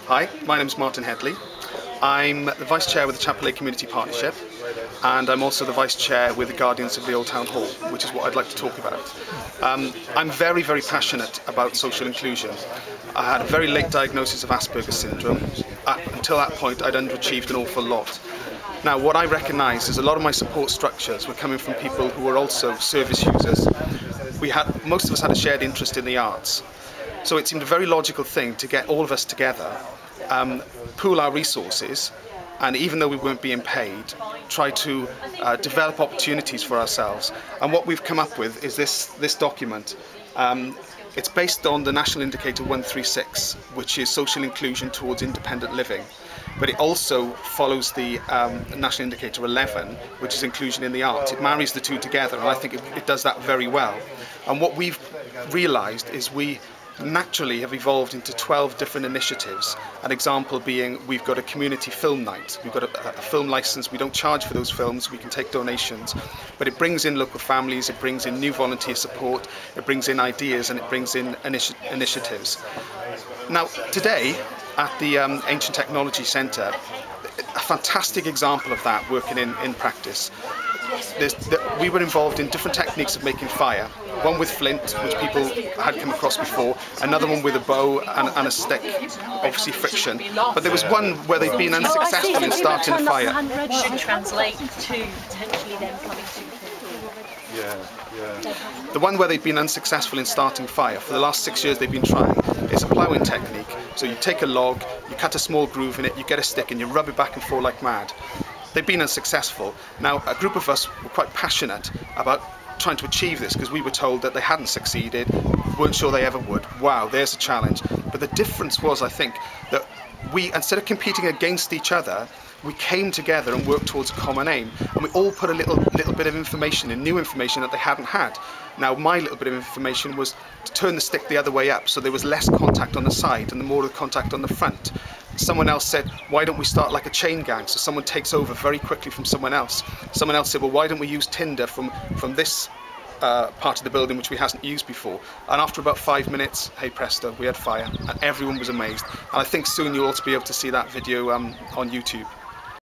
Hi, my name is Martin Headley. I'm the Vice Chair with the Chapel Lane Community Partnership, and I'm also the Vice Chair with the Guardians of the Old Town Hall, which is what I'd like to talk about. I'm very, very passionate about social inclusion. I had a very late diagnosis of Asperger's syndrome. Until that point, I'd underachieved an awful lot. Now, what I recognise is a lot of my support structures were coming from people who were also service users. Most of us had a shared interest in the arts. So it seemed a very logical thing to get all of us together, pool our resources, and even though we weren't being paid, try to develop opportunities for ourselves. And what we've come up with is this document. It's based on the National Indicator 136, which is social inclusion towards independent living. But it also follows the National Indicator 11, which is inclusion in the arts. It marries the two together, and I think it does that very well. And what we've realised is we naturally have evolved into 12 different initiatives. An example being, we've got a community film night. We've got a film license. We don't charge for those films. We can take donations, but it brings in local families, it brings in new volunteer support, it brings in ideas, and it brings in initiatives. Now, today at the Ancient Technology Centre, a fantastic example of that working in practice. We were involved in different techniques of making fire. One with flint, which people had come across before, another one with a bow and a stick, obviously friction. But there was one where they'd been unsuccessful in starting a fire. Should translate to potentially them coming to. The one where they've been unsuccessful in starting fire, for the last 6 years they've been trying, it's a ploughing technique. So you take a log, you cut a small groove in it, you get a stick and you rub it back and forth like mad. They've been unsuccessful. Now, a group of us were quite passionate about trying to achieve this because we were told that they hadn't succeeded, weren't sure they ever would. Wow, there's a challenge. But the difference was, I think, that we, instead of competing against each other, we came together and worked towards a common aim, and we all put a little bit of information in, new information that they hadn't had. Now, my little bit of information was to turn the stick the other way up, so there was less contact on the side and the more of the contact on the front. Someone else said, why don't we start like a chain gang, so someone takes over very quickly from someone else. Someone else said, well, why don't we use tinder from this part of the building which we hasn't used before. And after about 5 minutes, hey presto, we had fire, and everyone was amazed. And I think soon you'll also be able to see that video on YouTube.